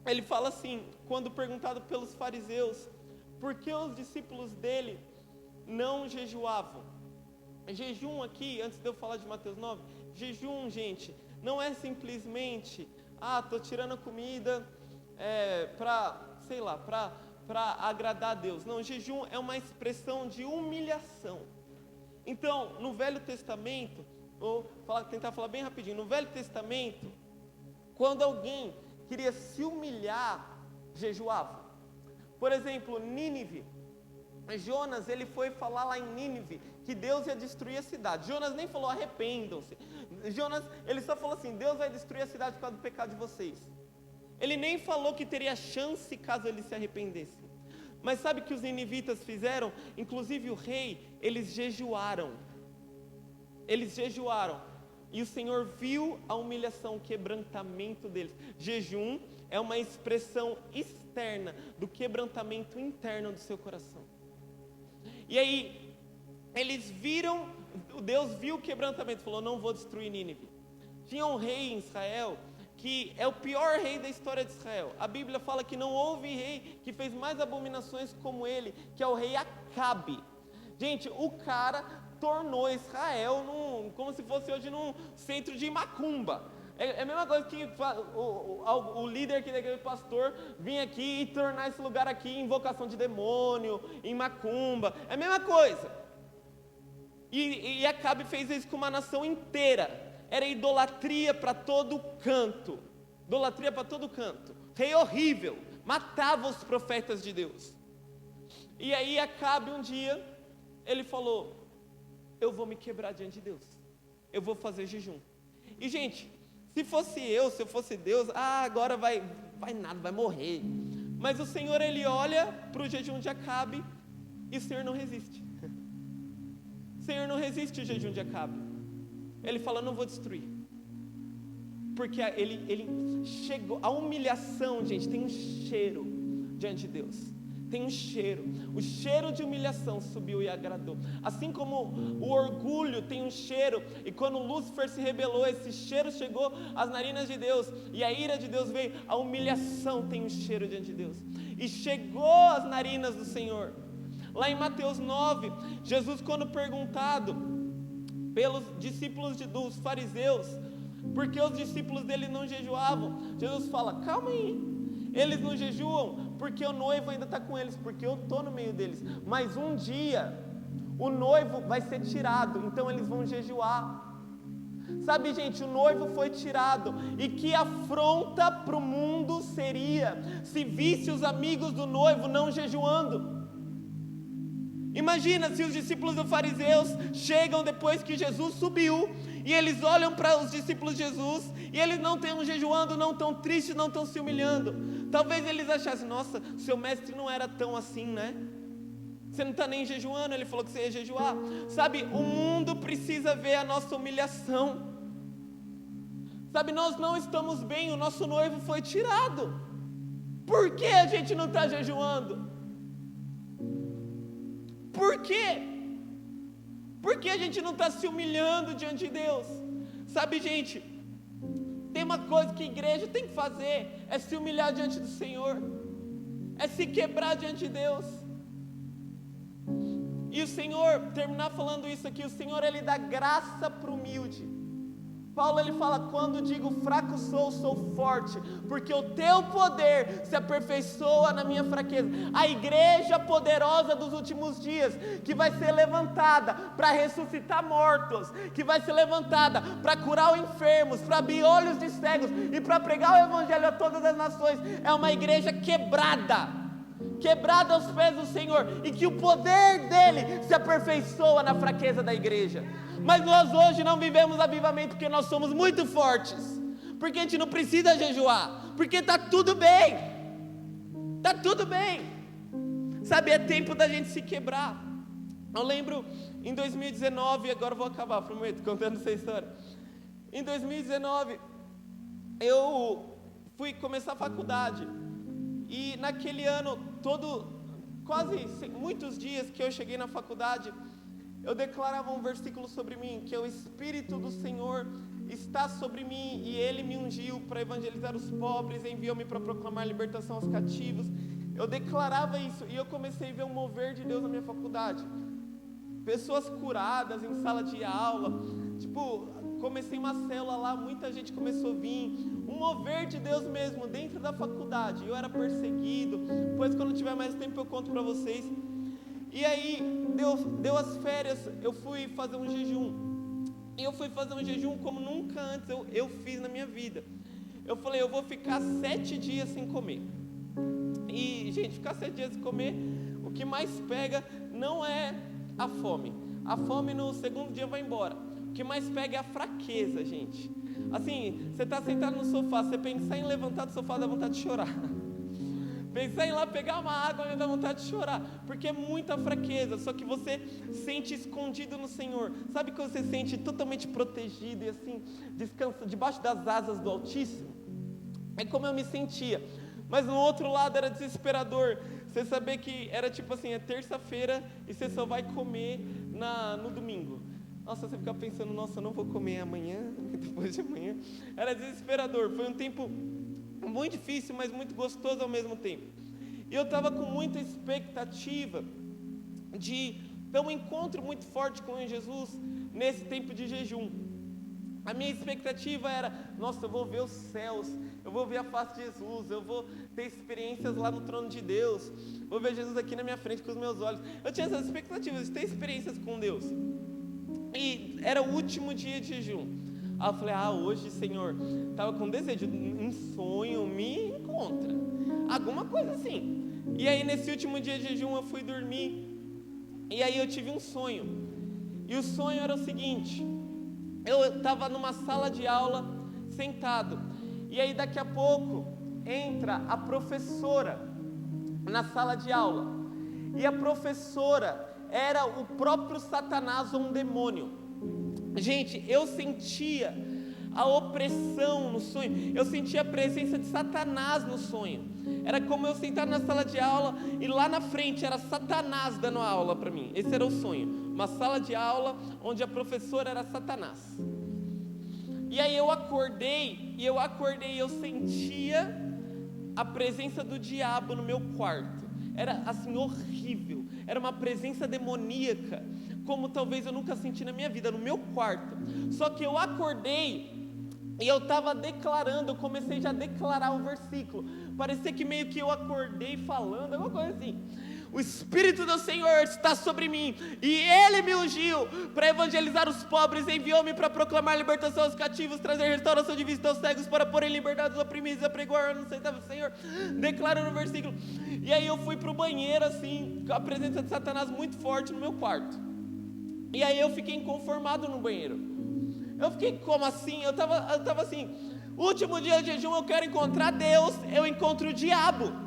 Ele fala assim, quando perguntado pelos fariseus, por que os discípulos dele não jejuavam? Jejum aqui, antes de eu falar de Mateus 9, jejum, gente, não é simplesmente, estou tirando a comida para agradar a Deus. Não, jejum é uma expressão de humilhação. Então, no Velho Testamento, tentar falar bem rapidinho, no Velho Testamento, quando alguém queria se humilhar, jejuava. Por exemplo, Nínive, Jonas, ele foi falar lá em Nínive que Deus ia destruir a cidade. Jonas nem falou arrependam-se. Jonas, ele só falou assim, Deus vai destruir a cidade por causa do pecado de vocês. Ele nem falou que teria chance caso eles se arrependessem. Mas sabe o que os ninivitas fizeram? Inclusive o rei, eles jejuaram. Eles jejuaram. E o Senhor viu a humilhação, o quebrantamento deles. Jejum é uma expressão externa do quebrantamento interno do seu coração. E aí, eles viram, Deus viu o quebrantamento e falou, não vou destruir Nínive. Tinha um rei em Israel, que é o pior rei da história de Israel. A Bíblia fala que não houve rei que fez mais abominações como ele, que é o rei Acabe. Gente, o cara tornou Israel como se fosse hoje num centro de macumba. É a mesma coisa que o líder aqui da igreja, o pastor, vir aqui e tornar esse lugar aqui em invocação de demônio, em macumba. É a mesma coisa. E Acabe fez isso com uma nação inteira. Era idolatria para todo canto. Idolatria para todo canto. Rei horrível. Matava os profetas de Deus. E aí Acabe um dia, ele falou, eu vou me quebrar diante de Deus. Eu vou fazer jejum. E gente, se eu fosse Deus, agora vai nada, vai morrer. Mas o Senhor, Ele olha para o jejum de Acabe e o Senhor não resiste. O Senhor não resiste o jejum de Acabe. Ele fala, não vou destruir. Porque ele chegou, a humilhação, gente, tem um cheiro diante de Deus. Tem um cheiro, o cheiro de humilhação subiu e agradou. Assim como o orgulho tem um cheiro, e quando Lúcifer se rebelou, esse cheiro chegou às narinas de Deus, e a ira de Deus veio, a humilhação tem um cheiro diante de Deus, e chegou às narinas do Senhor. Lá em Mateus 9, Jesus, quando perguntado pelos discípulos dos fariseus, por que os discípulos dele não jejuavam, Jesus fala, calma aí, eles não jejuam porque o noivo ainda está com eles, porque eu estou no meio deles, mas um dia o noivo vai ser tirado, então eles vão jejuar. Sabe, gente, o noivo foi tirado, e que afronta para o mundo seria se visse os amigos do noivo não jejuando. Imagina se os discípulos dos fariseus chegam depois que Jesus subiu, e eles olham para os discípulos de Jesus, e eles não estão jejuando, não estão tristes, não estão se humilhando. Talvez eles achassem, nossa, seu mestre não era tão assim, né? Você não está nem jejuando, ele falou que você ia jejuar. Sabe, o mundo precisa ver a nossa humilhação. Sabe, nós não estamos bem, o nosso noivo foi tirado. Por que a gente não está jejuando? Por quê? Por que a gente não está se humilhando diante de Deus? Sabe, gente, tem uma coisa que a igreja tem que fazer, é se humilhar diante do Senhor, é se quebrar diante de Deus. E o Senhor, terminar falando isso aqui, o Senhor, Ele dá graça para o humilde. Paulo, ele fala, quando digo fraco sou forte, porque o teu poder se aperfeiçoa na minha fraqueza. A igreja poderosa dos últimos dias, que vai ser levantada para ressuscitar mortos, que vai ser levantada para curar os enfermos, para abrir olhos de cegos e para pregar o evangelho a todas as nações, é uma igreja quebrada aos pés do Senhor, e que o poder dele se aperfeiçoa na fraqueza da igreja. Mas nós hoje não vivemos avivamento porque nós somos muito fortes, porque a gente não precisa jejuar, porque está tudo bem, sabe, é tempo da gente se quebrar. Eu lembro em 2019, agora eu vou acabar, prometo, contando essa história. Em 2019, eu fui começar a faculdade, e naquele ano, muitos dias que eu cheguei na faculdade, eu declarava um versículo sobre mim, que o Espírito do Senhor está sobre mim, e Ele me ungiu para evangelizar os pobres, enviou-me para proclamar libertação aos cativos. Eu declarava isso, e eu comecei a ver um mover de Deus na minha faculdade, pessoas curadas em sala de aula, comecei uma célula lá, muita gente começou a vir, um mover de Deus mesmo, dentro da faculdade. Eu era perseguido, depois quando tiver mais tempo eu conto para vocês. E aí, deu as férias, eu fui fazer um jejum, e eu fui fazer um jejum como nunca antes eu fiz na minha vida. Eu falei, eu vou ficar 7 dias sem comer. E, gente, ficar 7 dias sem comer, o que mais pega não é a fome no segundo dia vai embora. O que mais pega é a fraqueza, gente. Assim, você está sentado no sofá, você pensar em levantar do sofá dá vontade de chorar. Pensar em ir lá pegar uma água dá vontade de chorar, porque é muita fraqueza, só que você sente escondido no Senhor. Sabe quando você sente totalmente protegido e assim, descansa debaixo das asas do Altíssimo? É como eu me sentia. Mas no outro lado era desesperador, você saber que era tipo assim, é terça-feira e você só vai comer no domingo. Nossa, você fica pensando, nossa, eu não vou comer amanhã, depois de amanhã. Era desesperador, foi um tempo muito difícil, mas muito gostoso ao mesmo tempo. E eu estava com muita expectativa de ter um encontro muito forte com Jesus nesse tempo de jejum. A minha expectativa era, nossa, eu vou ver os céus, eu vou ver a face de Jesus, eu vou ter experiências lá no trono de Deus, vou ver Jesus aqui na minha frente com os meus olhos. Eu tinha essas expectativas de ter experiências com Deus. E era o último dia de jejum. Aí eu falei, hoje, Senhor, estava com desejo, em sonho, me encontra, alguma coisa assim. E aí nesse último dia de jejum eu fui dormir, e aí eu tive um sonho, e o sonho era o seguinte, eu estava numa sala de aula, sentado, e aí daqui a pouco entra a professora na sala de aula, e a professora era o próprio Satanás ou um demônio. Gente, eu sentia a opressão no sonho, eu sentia a presença de Satanás no sonho. Era como eu sentar na sala de aula e lá na frente era Satanás dando aula para mim. Esse era o sonho, uma sala de aula onde a professora era Satanás. E aí eu acordei e eu sentia a presença do diabo no meu quarto. Era assim horrível, era uma presença demoníaca, como talvez eu nunca senti na minha vida, no meu quarto. Só que eu acordei e eu estava declarando, eu comecei já a declarar o versículo. Parecia que meio que eu acordei falando, alguma coisa assim. O Espírito do Senhor está sobre mim, e Ele me ungiu para evangelizar os pobres, enviou-me para proclamar libertação aos cativos, trazer restauração de vista aos cegos, para pôr em liberdade os oprimidos, apregoar no aceitável do Senhor. Declaro no versículo. E aí eu fui para o banheiro assim, com a presença de Satanás muito forte no meu quarto. E aí eu fiquei inconformado no banheiro. Eu fiquei como assim? Eu tava assim, último dia de jejum, eu quero encontrar Deus, eu encontro o diabo.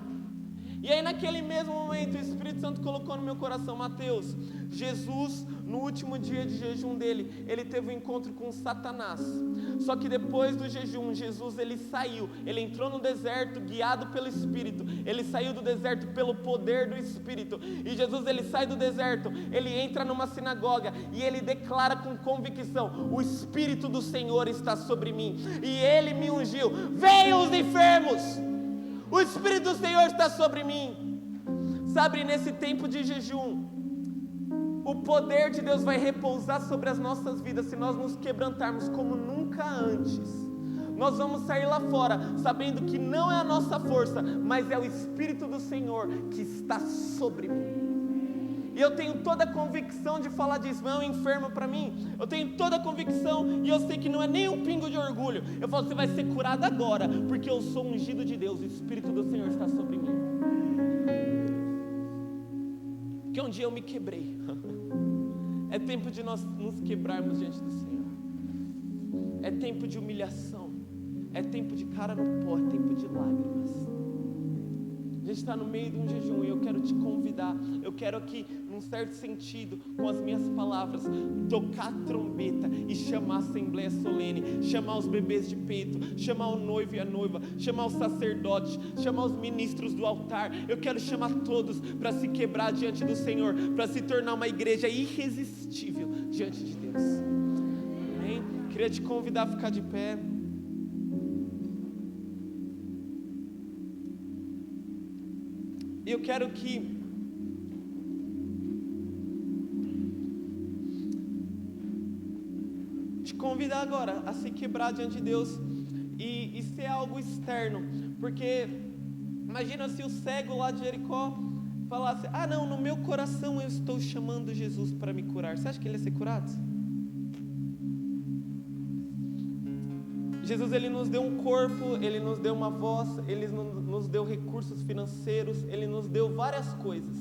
E aí naquele mesmo momento o Espírito Santo colocou no meu coração, Mateus, Jesus, no último dia de jejum dele, ele teve um encontro com Satanás. Só que depois do jejum, Jesus ele saiu, ele entrou no deserto guiado pelo Espírito. Ele saiu do deserto pelo poder do Espírito. E Jesus ele sai do deserto, ele entra numa sinagoga e ele declara com convicção: o Espírito do Senhor está sobre mim e ele me ungiu. Venham os enfermos, o Espírito do Senhor está sobre mim. Sabe, nesse tempo de jejum, o poder de Deus vai repousar sobre as nossas vidas se nós nos quebrantarmos como nunca antes. Nós vamos sair lá fora sabendo que não é a nossa força, mas é o Espírito do Senhor que está sobre mim. E eu tenho toda a convicção de falar disso. Não é um enfermo para mim. Eu tenho toda a convicção e eu sei que não é nem um pingo de orgulho. Eu falo: você vai ser curado agora, porque eu sou ungido de Deus. O Espírito do Senhor está sobre mim. Porque um dia eu me quebrei. É tempo de nós nos quebrarmos diante do Senhor. É tempo de humilhação. É tempo de cara no pó. É tempo de lágrimas. A gente está no meio de um jejum e eu quero te convidar. Eu quero aqui, num certo sentido, com as minhas palavras, tocar a trombeta e chamar a assembleia solene, chamar os bebês de peito, chamar o noivo e a noiva, chamar os sacerdotes, chamar os ministros do altar. Eu quero chamar todos para se quebrar diante do Senhor, para se tornar uma igreja irresistível diante de Deus. Amém? Queria te convidar a ficar de pé. Eu quero te convidar agora a se quebrar diante de Deus e ser algo externo, porque imagina se o cego lá de Jericó falasse: ah não, no meu coração eu estou chamando Jesus para me curar. Você acha que ele ia ser curado? Jesus ele nos deu um corpo, ele nos deu uma voz, ele nos deu recursos financeiros, ele nos deu várias coisas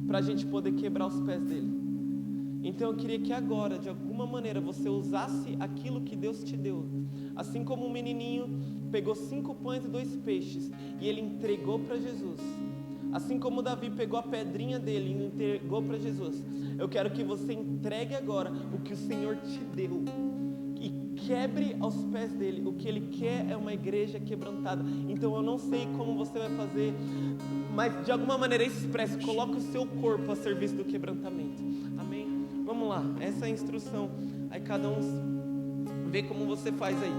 para a gente poder quebrar os pés dele. Então eu queria que agora, de alguma maneira, você usasse aquilo que Deus te deu. Assim como um menininho pegou 5 pães e 2 peixes e ele entregou para Jesus. Assim como Davi pegou a pedrinha dele e entregou para Jesus. Eu quero que você entregue agora o que o Senhor te deu. Quebre aos pés dele. O que ele quer é uma igreja quebrantada. Então eu não sei como você vai fazer, mas de alguma maneira expresse. Coloque o seu corpo a serviço do quebrantamento. Amém? Vamos lá, essa é a instrução. Aí cada um vê como você faz aí.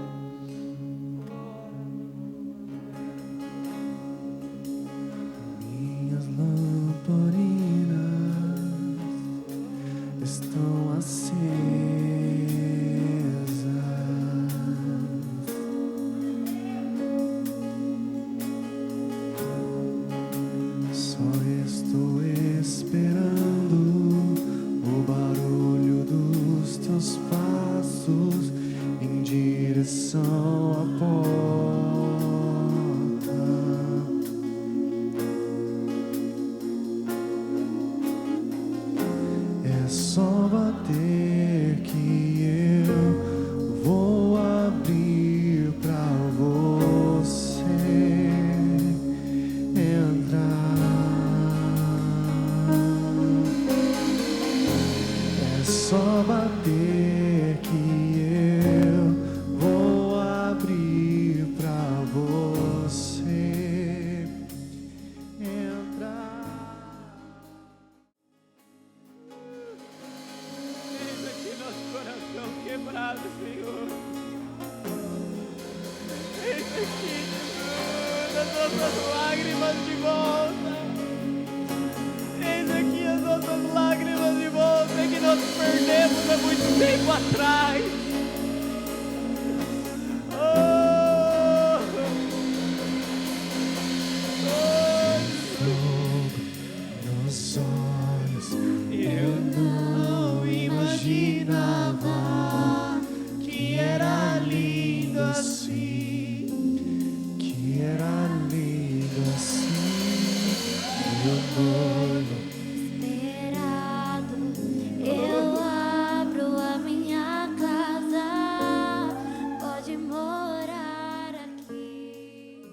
Minhas lamparinas estão acesas. Estou esperando o barulho dos teus passos em direção à porta. É só bater que eu vou abrir pra você entrar. Só bater que eu vou abrir pra você entrar. Eis aqui nosso coração quebrado, Senhor. Eis aqui, Jesus, as nossas lágrimas de volta. Eis aqui as nossas lágrimas de volta que nós perdemos há muito tempo atrás. Nos olhos eu não imaginava que era lindo assim, que era lindo assim, meu noivo. Eu abro a minha casa, pode morar aqui.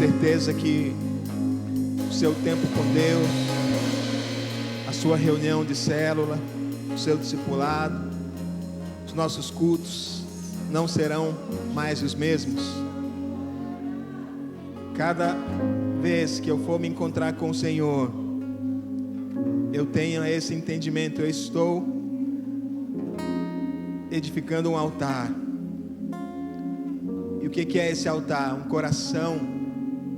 certeza que o seu tempo com Deus, a sua reunião de célula, o seu discipulado, os nossos cultos não serão mais os mesmos. Cada vez que eu for me encontrar com o Senhor, eu tenho esse entendimento. Eu estou edificando um altar. E o que é esse altar? Um coração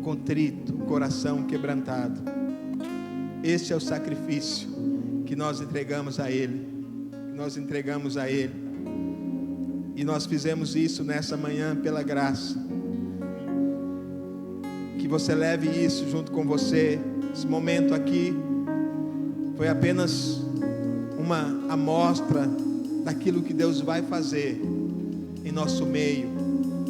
contrito, um coração quebrantado. Este é o sacrifício que nós entregamos a Ele. E nós fizemos isso nessa manhã pela graça. Que você leve isso junto com você. Esse momento aqui foi apenas uma amostra daquilo que Deus vai fazer em nosso meio,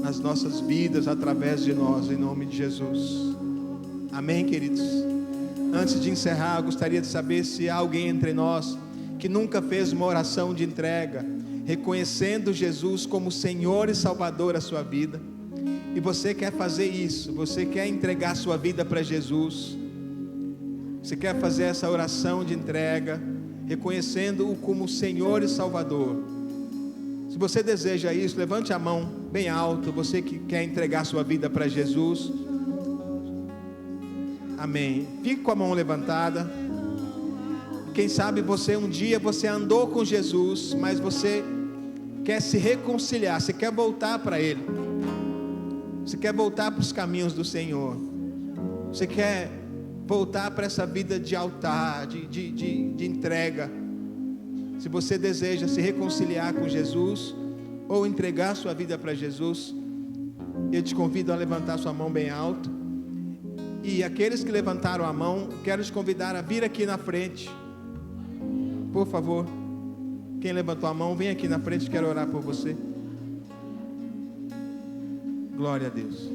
nas nossas vidas, através de nós, em nome de Jesus. Amém, queridos? Antes de encerrar, eu gostaria de saber se há alguém entre nós que nunca fez uma oração de entrega, reconhecendo Jesus como Senhor e Salvador da sua vida. E você quer fazer isso, você quer entregar sua vida para Jesus, você quer fazer essa oração de entrega, reconhecendo-o como Senhor e Salvador. Se você deseja isso, levante a mão bem alto, você que quer entregar sua vida para Jesus. Amém. Fique com a mão levantada. Quem sabe um dia você andou com Jesus, mas você quer se reconciliar, você quer voltar para Ele. Você quer voltar para os caminhos do Senhor. Você quer voltar para essa vida de altar, de entrega. Se você deseja se reconciliar com Jesus, ou entregar sua vida para Jesus, eu te convido a levantar sua mão bem alto. E aqueles que levantaram a mão, quero te convidar a vir aqui na frente. Por favor, quem levantou a mão, vem aqui na frente, quero orar por você. Glória a Deus.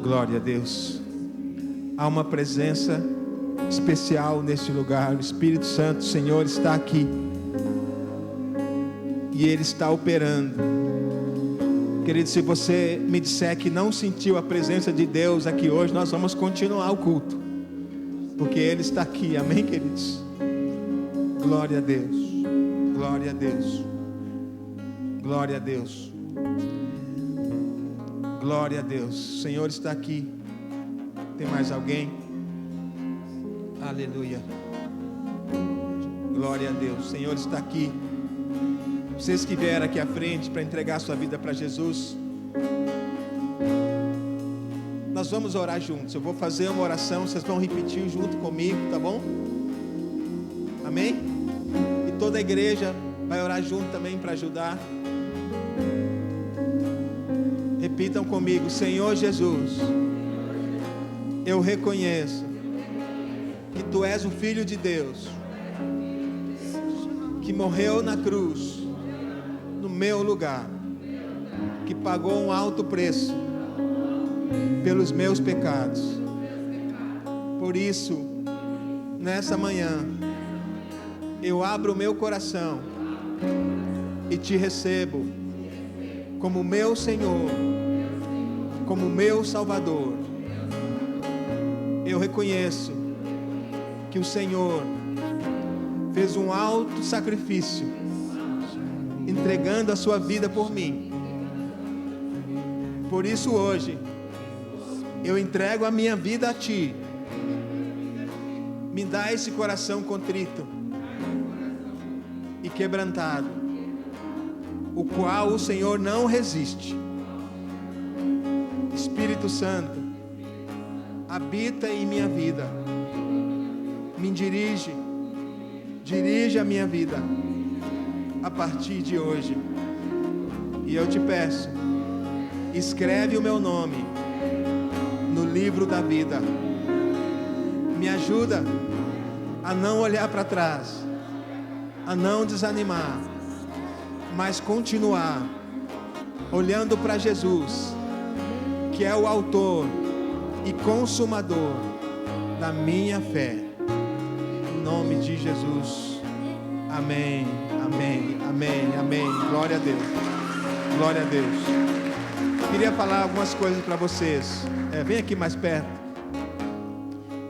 Glória a Deus. Há uma presença especial neste lugar. O Espírito Santo, o Senhor está aqui. E Ele está operando. Querido, se você me disser que não sentiu a presença de Deus aqui hoje, nós vamos continuar o culto, porque Ele está aqui. Amém, queridos? Glória a Deus. Glória a Deus. Glória a Deus. Glória a Deus. O Senhor está aqui. Tem mais alguém? Aleluia. Glória a Deus. O Senhor está aqui. Vocês que vieram aqui à frente para entregar sua vida para Jesus, nós vamos orar juntos. Eu vou fazer uma oração, vocês vão repetir junto comigo, tá bom? Amém? E toda a igreja vai orar junto também para ajudar. Repitam comigo: Senhor Jesus, eu reconheço que Tu és o Filho de Deus, que morreu na cruz no meu lugar, que pagou um alto preço pelos meus pecados. Por isso, nessa manhã, eu abro o meu coração e Te recebo como meu Senhor, como meu Salvador. Eu reconheço que o Senhor fez um alto sacrifício, entregando a sua vida por mim. Por isso hoje, eu entrego a minha vida a Ti. Me dá esse coração contrito e quebrantado, o qual o Senhor não resiste. Espírito Santo, habita em minha vida, me dirige a minha vida a partir de hoje. E eu te peço, escreve o meu nome no livro da vida. Me ajuda a não olhar para trás, a não desanimar, mas continuar olhando para Jesus, que é o autor e consumador da minha fé. Em nome de Jesus. Amém, amém, amém, amém. Glória a Deus. Glória a Deus. Queria falar algumas coisas para vocês. Vem aqui mais perto.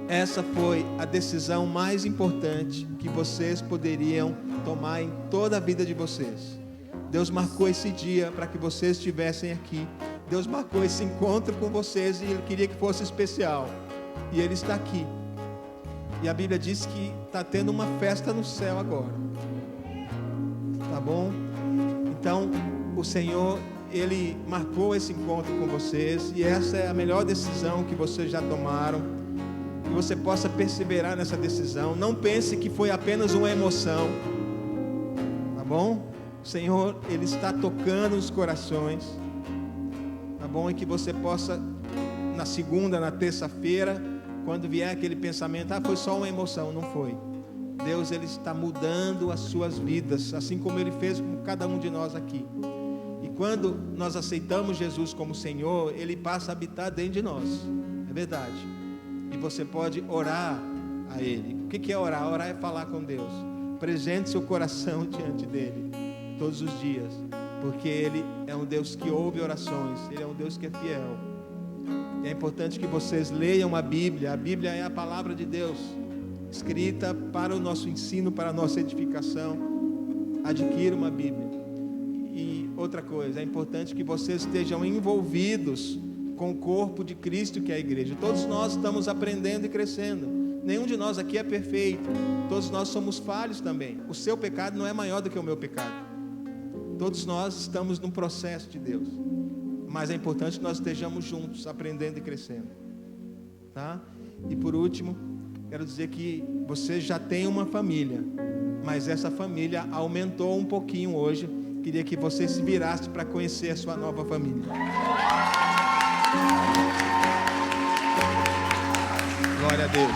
Essa foi a decisão mais importante que vocês poderiam tomar em toda a vida de vocês. Deus marcou esse dia para que vocês estivessem aqui. Deus marcou esse encontro com vocês e Ele queria que fosse especial. E Ele está aqui. E a Bíblia diz que está tendo uma festa no céu agora. Tá bom? Então, o Senhor, Ele marcou esse encontro com vocês. E essa é a melhor decisão que vocês já tomaram. Que você possa perseverar nessa decisão. Não pense que foi apenas uma emoção. Tá bom? O Senhor, Ele está tocando os corações. Tá bom? E que você possa, na segunda, na terça-feira, quando vier aquele pensamento, foi só uma emoção. Não foi. Deus, Ele está mudando as suas vidas, assim como Ele fez com cada um de nós aqui. E quando nós aceitamos Jesus como Senhor, Ele passa a habitar dentro de nós. É verdade. E você pode orar a Ele. O que é orar? Orar é falar com Deus. Apresente seu coração diante dEle todos os dias, porque Ele é um Deus que ouve orações. Ele é um Deus que é fiel. É importante que vocês leiam a Bíblia. A Bíblia é a palavra de Deus, escrita para o nosso ensino, para a nossa edificação. Adquira uma Bíblia. E outra coisa, é importante que vocês estejam envolvidos com o corpo de Cristo, que é a igreja. Todos nós estamos aprendendo e crescendo. Nenhum de nós aqui é perfeito. Todos nós somos falhos também. O seu pecado não é maior do que o meu pecado. Todos nós estamos num processo de Deus. Mas é importante que nós estejamos juntos, aprendendo e crescendo. Tá? E por último, quero dizer que você já tem uma família, mas essa família aumentou um pouquinho hoje. Queria que você se virasse para conhecer a sua nova família. Glória a Deus.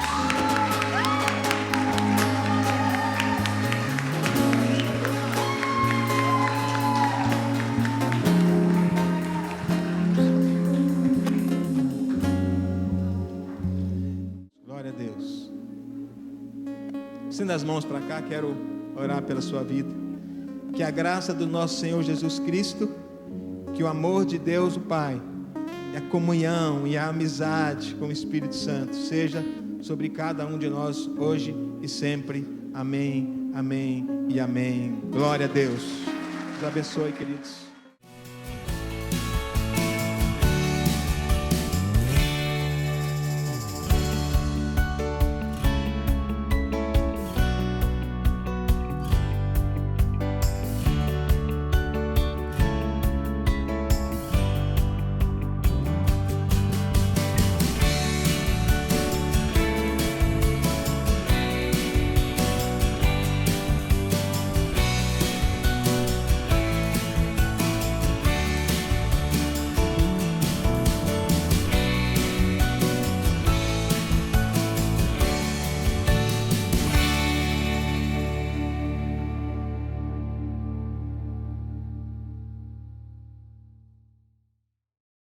Glória a Deus. Estenda as mãos para cá, quero orar pela sua vida. Que a graça do nosso Senhor Jesus Cristo, que o amor de Deus o Pai, e a comunhão e a amizade com o Espírito Santo seja sobre cada um de nós hoje e sempre. Amém, amém e amém. Glória a Deus. Deus abençoe, queridos.